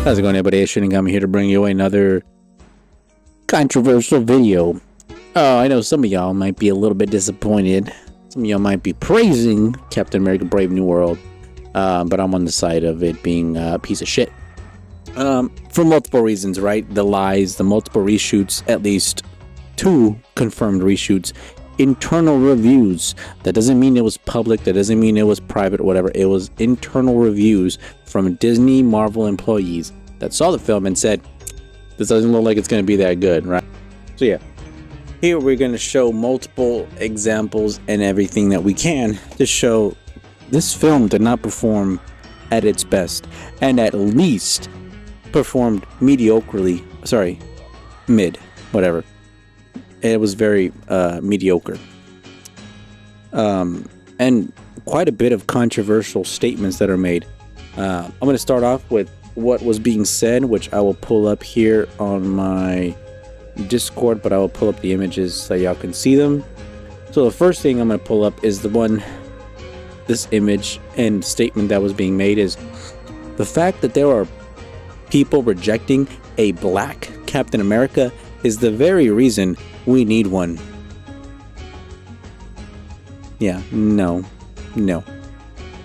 How's it going, everybody? I'm here to bring you another controversial video. I know some of y'all might be a little bit disappointed. Some of y'all might be praising Captain America Brave New World. But I'm on the side of it being a piece of shit. For multiple reasons, right? The lies, the multiple reshoots, at least 2 confirmed reshoots, internal reviews. That doesn't mean it was public, that doesn't mean it was private or whatever. It was internal reviews from Disney Marvel employees that saw the film and said, this doesn't look like it's going to be that good, right? So yeah, here we're going to show multiple examples and everything that we can to show this film did not perform at its best, and at least performed mediocrely. Sorry, mid, whatever. It was very mediocre. And quite a bit of controversial statements that are made. I'm going to start off with what was being said, which I will pull up here on my Discord, but I will pull up the images so y'all can see them. So the first thing I'm going to pull up is the one, this image and statement that was being made is the fact that there are people rejecting a black Captain America is the very reason we need one. Yeah, no.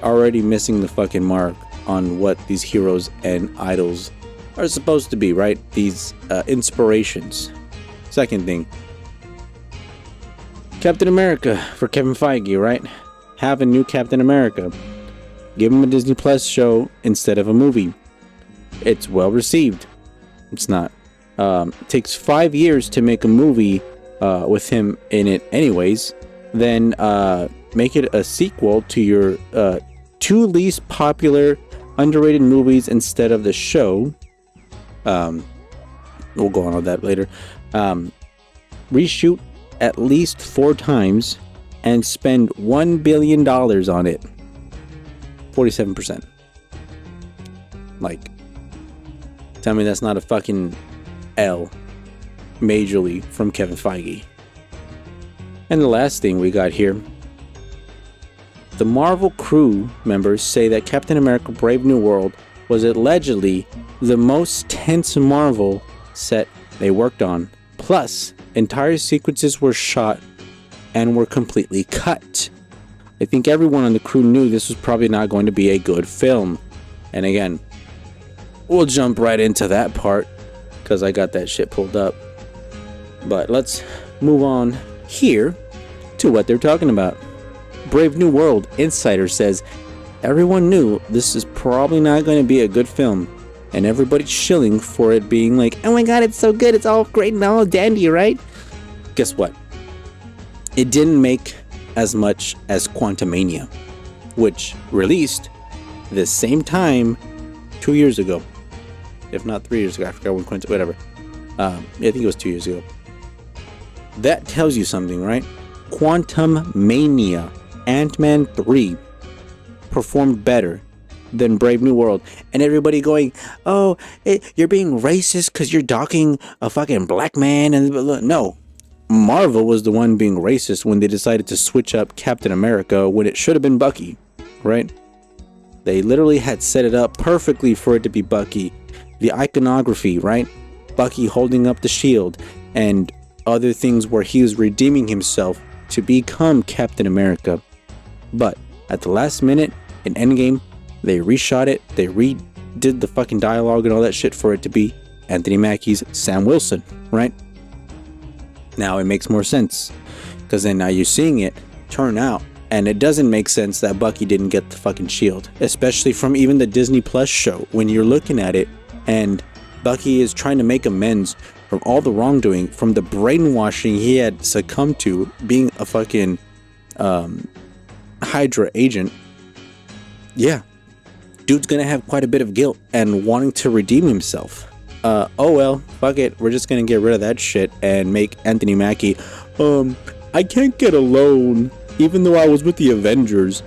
Already missing the fucking mark on what these heroes and idols are supposed to be, right? These inspirations. Second thing, Captain America for Kevin Feige, right? Have a new Captain America. Give him a Disney Plus show instead of a movie. It's well received. It's not. It takes 5 years to make a movie with him in it anyways. Then make it a sequel to your 2 least popular underrated movies instead of the show. We'll go on with that later. Reshoot at least 4 times and spend $1 billion on it. 47%. Like, tell me that's not a fucking L majorly from Kevin Feige. And the last thing we got here, the Marvel crew members say that Captain America Brave New World was allegedly the most tense Marvel set they worked on. Plus, entire sequences were shot and were completely cut. I think everyone on the crew knew this was probably not going to be a good film. And again, we'll jump right into that part because I got that shit pulled up. But let's move on here to what they're talking about. Brave New World Insider says everyone knew this is probably not going to be a good film, and everybody's shilling for it being like, oh my god, it's so good, it's all great and all dandy, right? Guess what? It didn't make as much as Quantumania, which released the same time 2 years ago, if not 3 years ago. I forgot when whatever. I think it was 2 years ago. That tells you something, right? Quantumania, Ant-Man 3 performed better than Brave New World, and everybody going, oh, you're being racist because you're docking a fucking black man. And no, Marvel was the one being racist when they decided to switch up Captain America when it should have been Bucky, right? They literally had set it up perfectly for it to be Bucky. The iconography, right? Bucky holding up the shield and other things where he was redeeming himself to become Captain America. But at the last minute in Endgame, they reshot it, they redid the fucking dialogue and all that shit for it to be Anthony Mackie's Sam Wilson, right? Now it makes more sense, because then now you're seeing it turn out, and it doesn't make sense that Bucky didn't get the fucking shield, especially from even the Disney Plus show. When you're looking at it and Bucky is trying to make amends from all the wrongdoing, from the brainwashing he had succumbed to being a fucking Hydra agent. Yeah, dude's gonna have quite a bit of guilt and wanting to redeem himself. Oh well, fuck it, we're just gonna get rid of that shit and make Anthony Mackie, I can't get a loan even though I was with the Avengers.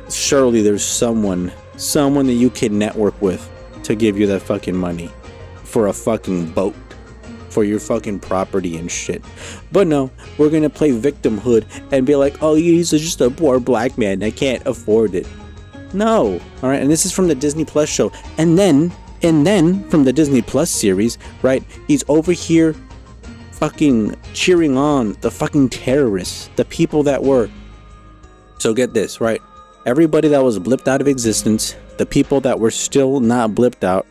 Surely there's someone that you can network with to give you that fucking money for a fucking boat, for your fucking property and shit. But no, we're gonna play victimhood and be like, oh, he's just a poor black man that can't afford it. No. All right. And this is from the Disney Plus show. And then from the Disney Plus series, right? He's over here fucking cheering on the fucking terrorists, the people that were. So get this, right? Everybody that was blipped out of existence, the people that were still not blipped out,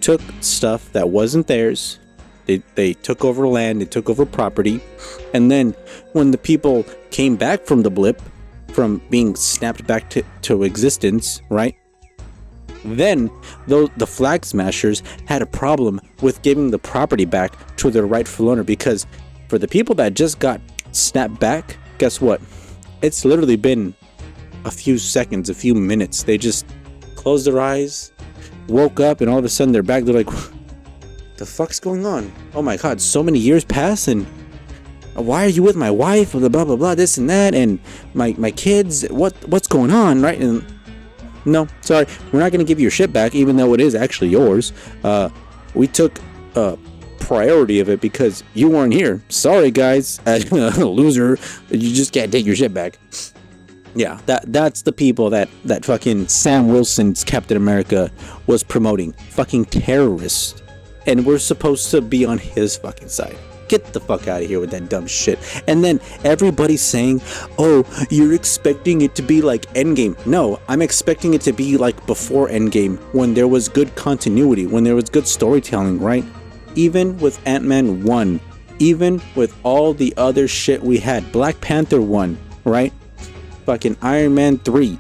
took stuff that wasn't theirs. They took over land, they took over property. And then when the people came back from the blip, from being snapped back to existence, right? Then the flag smashers had a problem with giving the property back to their rightful owner, because for the people that just got snapped back, guess what? It's literally been a few seconds, a few minutes. They just closed their eyes, woke up, and all of a sudden they're back. They're like, the fuck's going on? Oh my god, so many years pass, and why are you with my wife? Blah blah blah, this and that, and my kids. What's going on, right? And no, sorry, we're not gonna give you your shit back, even though it is actually yours. We took priority of it because you weren't here. Sorry, guys, loser. You just can't take your shit back. Yeah, that's the people that fucking Sam Wilson's Captain America was promoting. Fucking terrorists. And we're supposed to be on his fucking side. Get the fuck out of here with that dumb shit. And then everybody's saying, oh, you're expecting it to be like Endgame. No, I'm expecting it to be like before Endgame, when there was good continuity, when there was good storytelling, right? Even with Ant-Man 1, even with all the other shit we had, Black Panther 1, right? Fucking Iron Man 3,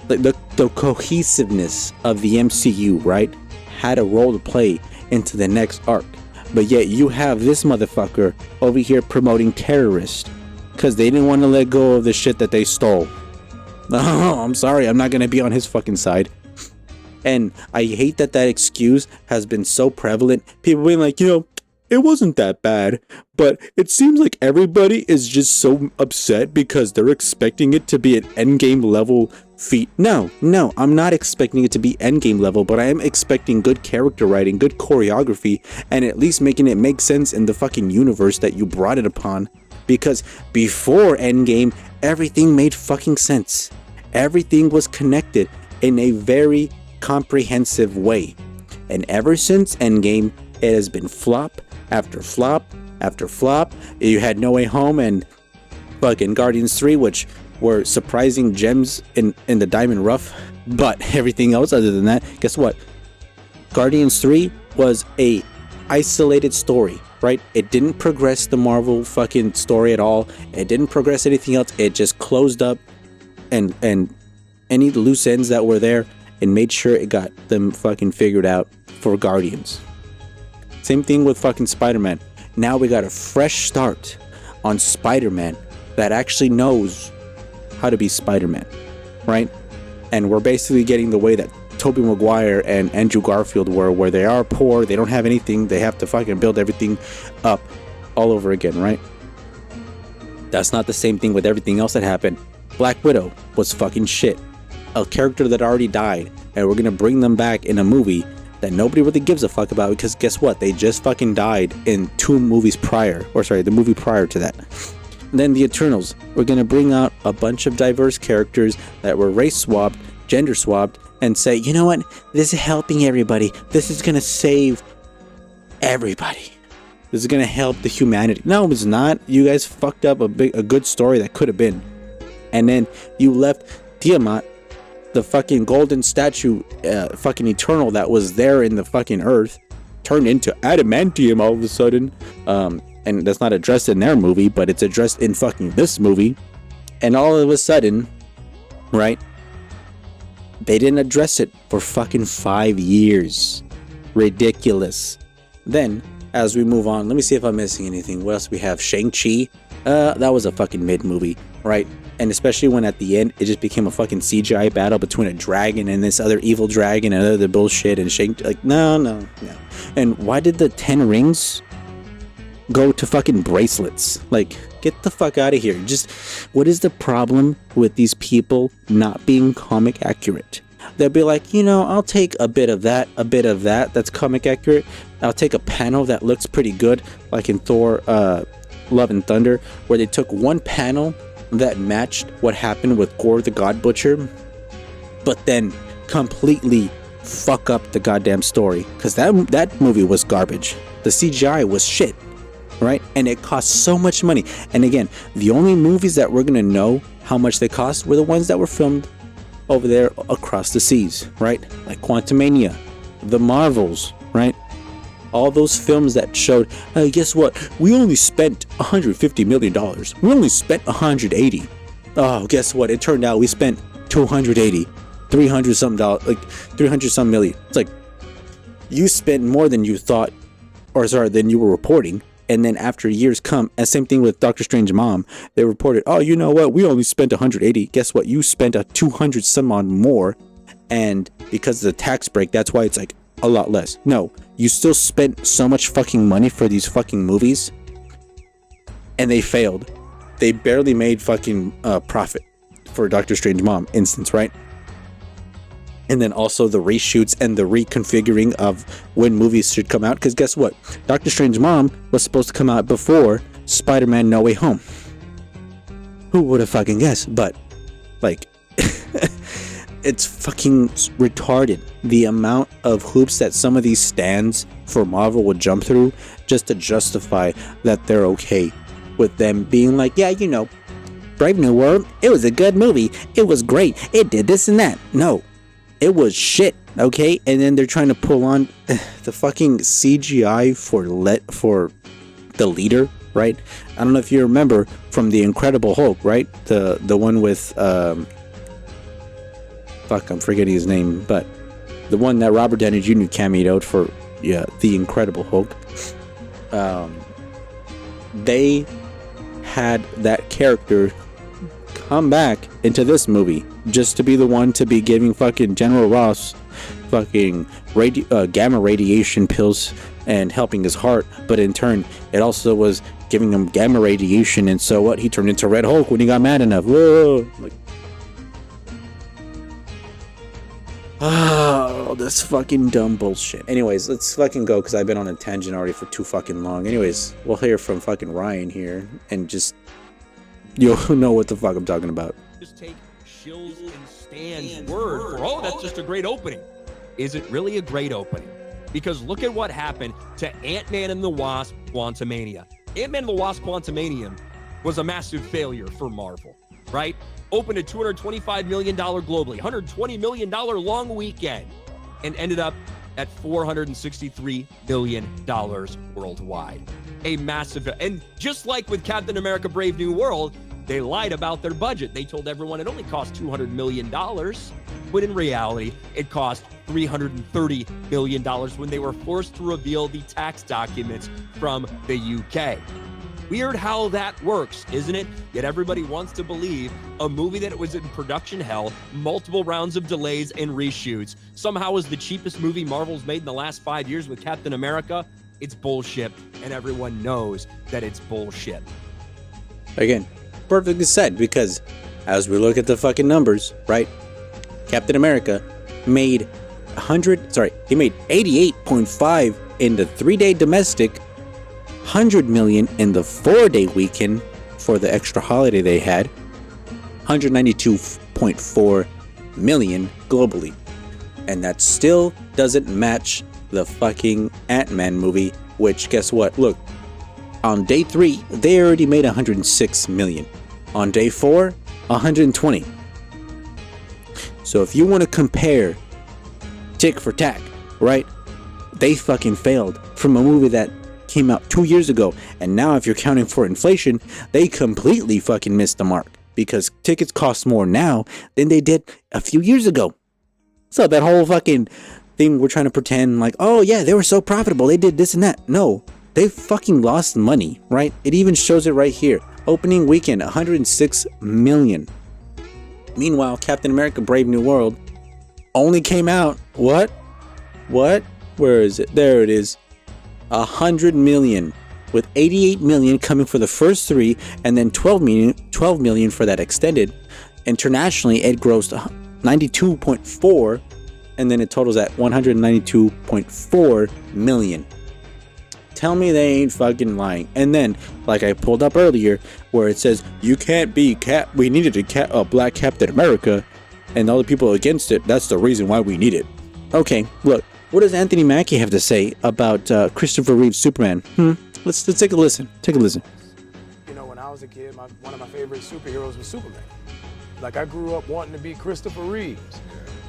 the cohesiveness of the MCU, right, had a role to play into the next arc. But yet you have this motherfucker over here promoting terrorists because they didn't want to let go of the shit that they stole. Oh, I'm sorry, I'm not gonna be on his fucking side. And I hate that excuse has been so prevalent. People being like, it wasn't that bad, but it seems like everybody is just so upset because they're expecting it to be an endgame level feat. No, I'm not expecting it to be endgame level, but I am expecting good character writing, good choreography, and at least making it make sense in the fucking universe that you brought it upon. Because before Endgame, everything made fucking sense. Everything was connected in a very comprehensive way. And ever since Endgame, it has been flop after flop after flop. You had No Way Home and fucking Guardians 3, which were surprising gems in the diamond rough. But everything else other than that, guess what? Guardians 3 was a isolated story, right? It didn't progress the Marvel fucking story at all. It didn't progress anything else. It just closed up and any loose ends that were there and made sure it got them fucking figured out for Guardians. Same thing with fucking Spider-Man. Now we got a fresh start on Spider-Man that actually knows how to be Spider-Man, right? And we're basically getting the way that Tobey Maguire and Andrew Garfield were, where they are poor, they don't have anything, they have to fucking build everything up all over again, right? That's not the same thing with everything else that happened. Black Widow was fucking shit. A character that already died, and we're gonna bring them back in a movie that nobody really gives a fuck about, because guess what? They just fucking died in the movie prior to that. And then the Eternals. We're gonna bring out a bunch of diverse characters that were race swapped, gender swapped, and say, you know what? This is helping everybody. This is gonna save everybody. This is gonna help the humanity. No, it's not. You guys fucked up a good story that could have been. And then you left Tiamat, the fucking golden statue, fucking eternal that was there in the fucking earth, turned into adamantium all of a sudden. And that's not addressed in their movie, but it's addressed in fucking this movie. And all of a sudden, right, they didn't address it for fucking 5 years. Ridiculous. Then, as we move on, let me see if I'm missing anything. What else we have? Shang-Chi. That was a fucking mid movie, right? And especially when at the end, it just became a fucking CGI battle between a dragon and this other evil dragon and other bullshit and Shang-Chi. Like, no. And why did the 10 rings go to fucking bracelets? Like, get the fuck out of here. Just, what is the problem with these people not being comic accurate? They'll be like, I'll take a bit of that that's comic accurate. I'll take a panel that looks pretty good, like in Thor Love and Thunder, where they took one panel that matched what happened with Gore the God Butcher, but then completely fuck up the goddamn story, because that movie was garbage. The CGI was shit, right? And it cost so much money. And again, the only movies that we're gonna know how much they cost were the ones that were filmed over there across the seas, right? Like Quantumania, the Marvels, right? All those films that showed, hey, guess what? We only spent $150 million. We only spent 180. Oh, guess what? It turned out we spent 280, 300 something dollars, like 300 some million. It's like you spent more than you thought, or sorry, than you were reporting. And then after years come, and same thing with Doctor Strange Mom, they reported, oh, you know what? We only spent 180. Guess what? You spent a 200 some on more. And because of the tax break, that's why it's like a lot less. No, you still spent so much fucking money for these fucking movies, and they failed. They barely made fucking profit for Doctor Strange Mom instance, right? And then also the reshoots and the reconfiguring of when movies should come out. Because guess what? Doctor Strange Mom was supposed to come out before Spider-Man No Way Home. Who would have fucking guessed? But, like, it's fucking retarded. The amount of hoops that some of these stands for Marvel would jump through just to justify that they're okay with them being like, yeah, you know, Brave New World, it was a good movie. It was great. It did this and that. No. It was shit, okay? And then they're trying to pull on the fucking CGI for the leader, right? I don't know if you remember from the Incredible Hulk, right? The one with fuck, I'm forgetting his name, but the one that Robert Downey Jr. cameoed out for, yeah, the Incredible Hulk. They had that character come back into this movie just to be the one to be giving fucking General Ross fucking gamma radiation pills and helping his heart, but in turn it also was giving him gamma radiation, and so what, he turned into Red Hulk when he got mad enough. Whoa, like, oh, this fucking dumb bullshit. Anyways, let's fucking go, because I've been on a tangent already for too fucking long. Anyways, we'll hear from fucking Ryan here, and just you'll know what the fuck I'm talking about. Just take Shills and Stan's word for, oh, that's just a great opening. Is it really a great opening? Because look at what happened to Ant-Man and the Wasp Quantumania. Ant-Man and the Wasp Quantumania was a massive failure for Marvel, right? Opened at $225 million globally, $120 million long weekend, and ended up at $463 million worldwide. A massive, and just like with Captain America Brave New World, they lied about their budget. They told everyone it only cost $200 million, but in reality, it cost $330 million when they were forced to reveal the tax documents from the UK. Weird how that works, isn't it? Yet everybody wants to believe a movie that was in production hell, multiple rounds of delays and reshoots, somehow was the cheapest movie Marvel's made in the last 5 years with Captain America. It's bullshit, and everyone knows that it's bullshit. Again, perfectly said, because as we look at the fucking numbers, right? Captain America made he made 88.5 in the 3-day domestic, 100 million in the 4-day weekend for the extra holiday they had, 192.4 million globally. And that still doesn't match the fucking Ant-Man movie, which, guess what? Look, on day 3, they already made 106 million. On day 4, 120. So if you want to compare tick for tack, right? They fucking failed from a movie that came out 2 years ago, and now if you're counting for inflation, they completely fucking missed the mark, because tickets cost more now than they did a few years ago. So that whole fucking thing we're trying to pretend like, oh yeah, they were so profitable, they did this and that. No, they fucking lost money, right? It even shows it right here. Opening weekend, 106 million. Meanwhile, Captain America Brave New World only came out, what? Where is it? There it is. 100 million, with 88 million coming for the first 3, and then 12 million for that extended. Internationally, it grossed 92.4, and then it totals at 192.4 million. Tell me they ain't fucking lying. And then, like I pulled up earlier, where it says you can't be we needed a black Captain America. and all the people against it, that's the reason why we need it. Okay, look, what does Anthony Mackie have to say about Christopher Reeve's Superman? Let's take a listen. Take a listen. You know, when I was a kid, one of my favorite superheroes was Superman. Like, I grew up wanting to be Christopher Reeves.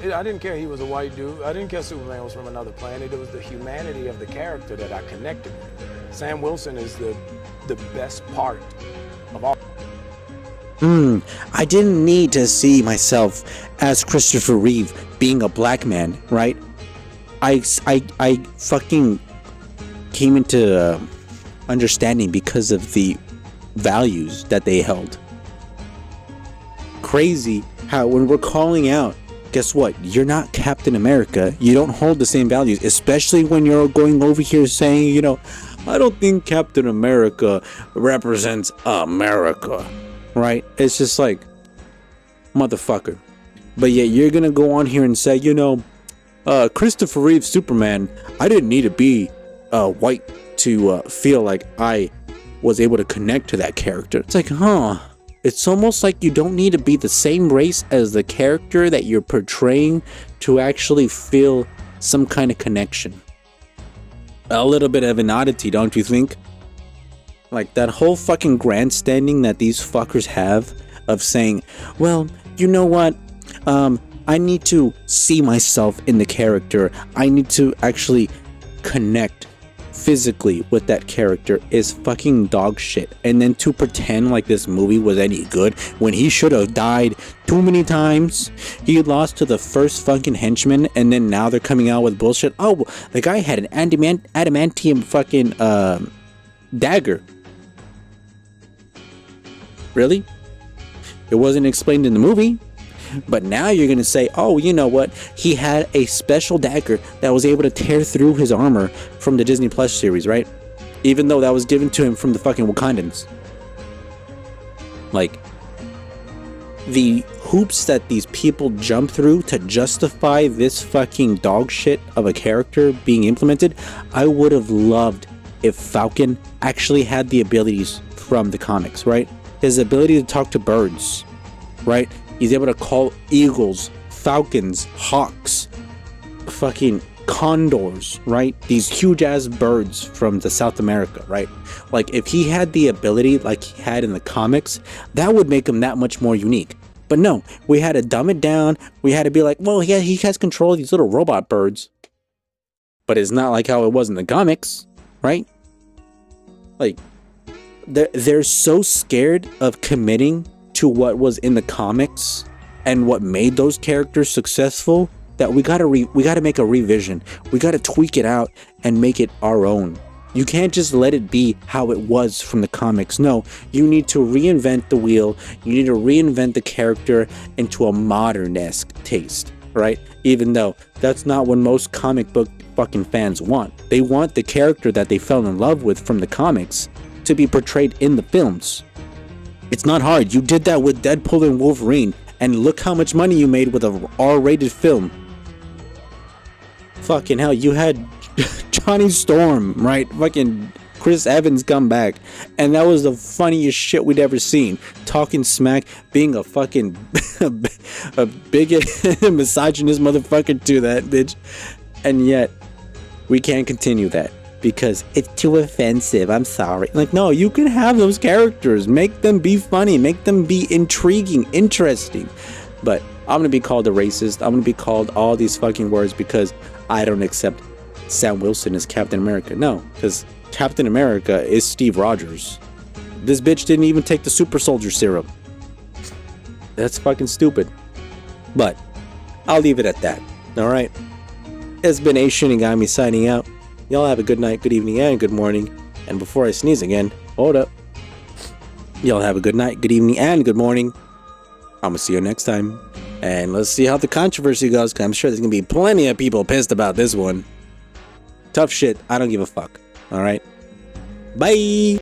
I didn't care he was a white dude. I didn't care Superman was from another planet. It was the humanity of the character that I connected with. Sam Wilson is the best part of all. I didn't need to see myself as Christopher Reeve being a black man, right? I fucking came into understanding because of the values that they held. Crazy how when we're calling out, guess what? You're not Captain America. You don't hold the same values, especially when you're going over here saying, you know, I don't think Captain America represents America, right? It's just like, motherfucker. But yet you're gonna go on here and say, you know, Christopher Reeve's Superman, I didn't need to be white to feel like I was able to connect to that character. It's like, it's almost like you don't need to be the same race as the character that you're portraying to actually feel some kind of connection. A little bit of an oddity, don't you think? Like that whole fucking grandstanding that these fuckers have of saying, well, you know what? I need to see myself in the character. I need to actually connect physically with that character is fucking dog shit. And then to pretend like this movie was any good when he should have died too many times. He lost to the first fucking henchman, and then now they're coming out with bullshit. Oh, the guy had an adamantium fucking dagger. Really? It wasn't explained in the movie. But now you're going to say, oh, you know what? He had a special dagger that was able to tear through his armor from the Disney Plus series, right? Even though that was given to him from the fucking Wakandans. Like, the hoops that these people jump through to justify this fucking dog shit of a character being implemented, I would have loved if Falcon actually had the abilities from the comics, right? His ability to talk to birds, right? He's able to call eagles, falcons, hawks, fucking condors, right? These huge ass birds from the South America, right? Like if he had the ability like he had in the comics, that would make him that much more unique. But no, we had to dumb it down. We had to be like, well, yeah, he has control of these little robot birds. But it's not like how it was in the comics, right? Like, they're so scared of committing to what was in the comics and what made those characters successful that we gotta make a revision. We gotta tweak it out and make it our own. You can't just let it be how it was from the comics. No, you need to reinvent the wheel. You need to reinvent the character into a modern-esque taste, right? Even though that's not what most comic book fucking fans want. They want the character that they fell in love with from the comics to be portrayed in the films. It's not hard. You did that with Deadpool and Wolverine, and look how much money you made with a R-rated film. Fucking hell, you had Johnny Storm, right? Fucking Chris Evans come back, and that was the funniest shit we'd ever seen. Talking smack, being a fucking a bigot, misogynist motherfucker to that bitch, and yet we can't continue that. Because it's too offensive. I'm sorry. Like, no, you can have those characters. Make them be funny. Make them be intriguing, interesting. But I'm going to be called a racist. I'm going to be called all these fucking words because I don't accept Sam Wilson as Captain America. No, because Captain America is Steve Rogers. This bitch didn't even take the super soldier serum. That's fucking stupid. But I'll leave it at that. All right. It's been A Shinigami signing out. Y'all have a good night, good evening, and good morning. And before I sneeze again, hold up. Y'all have a good night, good evening, and good morning. I'm gonna see you next time. And let's see how the controversy goes, because I'm sure there's gonna be plenty of people pissed about this one. Tough shit. I don't give a fuck. Alright? Bye!